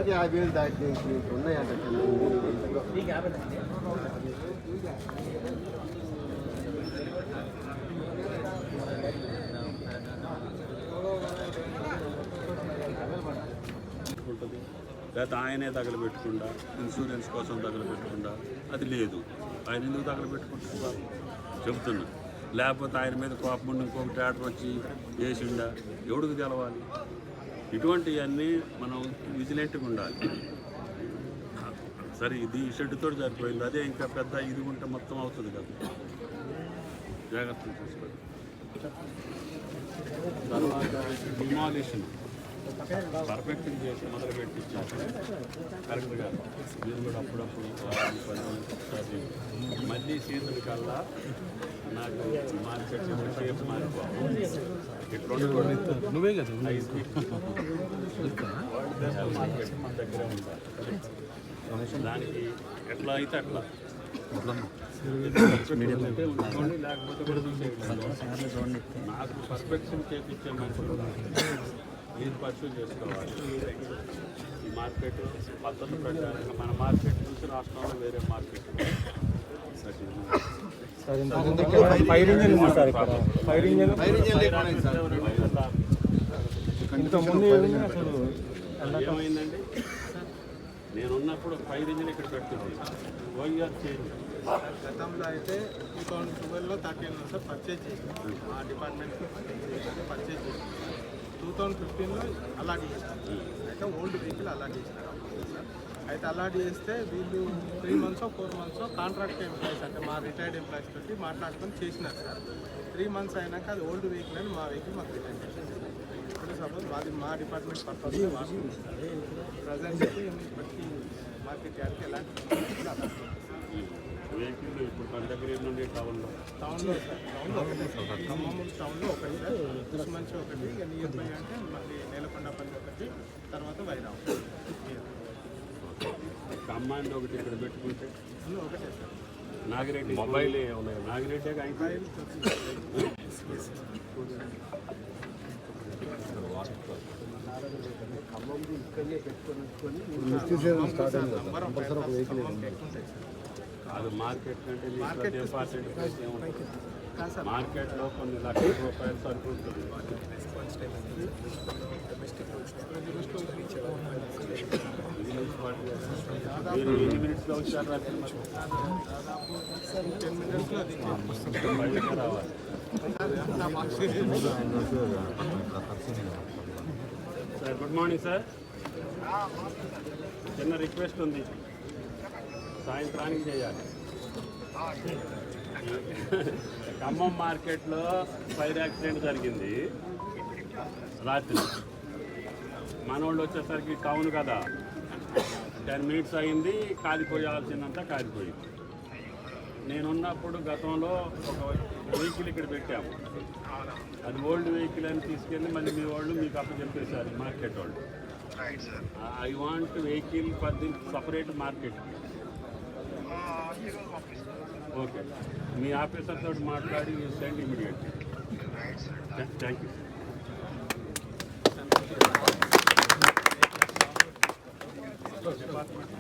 ఎవరికి 50,000 దాటి ఉన్నాయంట. ఉంటుంది లేకపోతే ఆయనే తగలబెట్టకుండా ఇన్సూరెన్స్ కోసం తగలబెట్టకుండా అది లేదు. ఆయన ఎందుకు తగలబెట్టుకుంటున్నారు చెబుతున్నా. లేకపోతే ఆయన మీద కోపం ఉండి ఇంకొక థియేటర్ వచ్చి వేసిండా ఎవడికి తెలవాలి? ఇటువంటివన్నీ మనం విజిలెంట్గా ఉండాలి. సరే ఇది షెడ్డుతో సరిపోయింది, అదే ఇంకా పెద్ద ఇది ఉంటే మొత్తం అవుతుంది కదా, జాగ్రత్తలు తీసుకోండి. తర్వాత డిమాలిషన్ పర్ఫెక్ట్ చేసి మొదలుపెట్టి కరెక్ట్గా మీరు కూడా అప్పుడప్పుడు 10 ఒకసారి మళ్ళీ సీజన్ కల్లా నాకు మార్కెట్ షేప్ మారిపోవాలి. నువ్వే కదా మార్కెట్ మన దగ్గరే ఉంటారు. దానికి ఎట్లా అయితే అట్లా లేకపోతే నాకు పర్ఫెక్షన్ చేపించే మనుషులు మీరు పర్సూ చేసుకోవాలి. ఈ మార్కెట్ పద్ధతి ప్రకారంగా మన మార్కెట్ చూసి రాష్ట్రంలో వేరే మార్కెట్ ఏమైందండి? నేనున్నప్పుడు ఫైర్ ఇంజిన్ ఇక్కడ పెడుతుంది. ఓఆర్ చేంజ్ గతంలో అయితే 2012లో 13 సార్ పర్చేజ్ చేసాం. ఆ డిపార్ట్మెంట్కి పర్చేజ్ చేసాం. 2015లో అలాట్ చేసినారు. అయితే ఓల్డ్ వెహికల్ అలాట్ చేసినారు సార్. అయితే అలాట్ చేస్తే వీళ్ళు 3 months 4 months కాంట్రాక్ట్ ఎంప్లాయీస్ అంటే మా రిటైర్డ్ ఎంప్లాయీస్ తోటి మాట్లాడుకొని చేసినారు సార్. 3 months అయినాక అది ఓల్డ్ వెహికల్ అని మా వెహికల్ మాకు రిటైర్ చేసింది. ఇప్పుడు సపోజ్ అది మా డిపార్ట్మెంట్ పర్పస్ ప్రజెంట్ అయితే ఇప్పటికీ మార్కెట్ యార్డ్కి ఎలాంటి వెహికల్ ఇప్పుడు మన దగ్గర ఏంటంటే టౌన్లో ఒకటే సార్. ఖమ్మం టౌన్లో ఒకటి సార్, మంచి ఒకటి, ఇక నియర్ బై అంటే మళ్ళీ నేలకొండపల్లి ఒకటి, తర్వాత వైరామ్ ఖమ్మాన్ని ఒకటి ఇక్కడ పెట్టుకుంటే ఒకటే సార్. నాగిరెడ్డి మొబైల్ ఉన్నాయి. నాగిరెడ్డి ఖమ్మం ఇక్కడనే పెట్టుకొని అది మార్కెట్ కంటే మార్కెట్లో కొన్ని లక్షల రూపాయలు సరుకుంటుంది. మీరు ఎన్ని మినిట్స్లో వచ్చారు? రావాలి. Sir good morning sir. చిన్న రిక్వెస్ట్ ఉంది, సాయంత్రానికి చేయాలి. ఖమ్మం మార్కెట్లో ఫైర్ యాక్సిడెంట్ జరిగింది రాత్రి. మనోళ్ళు వచ్చేసరికి టౌన్ కదా, 10 minutes అయింది, కాలిపోయాల్సిందంతా కాలిపోయింది. నేనున్నప్పుడు గతంలో ఒక వెహికల్ ఇక్కడ పెట్టాము. అది ఓల్డ్ వెహికల్ అని తీసుకెళ్ళి మళ్ళీ మీ వాళ్ళు మీకు అప్పచెప్పేశారు మార్కెట్ వాళ్ళు. I want vehicle for the separate market. Okay, me officer తోటి మాట్లాడి send immediately. Thank you. Department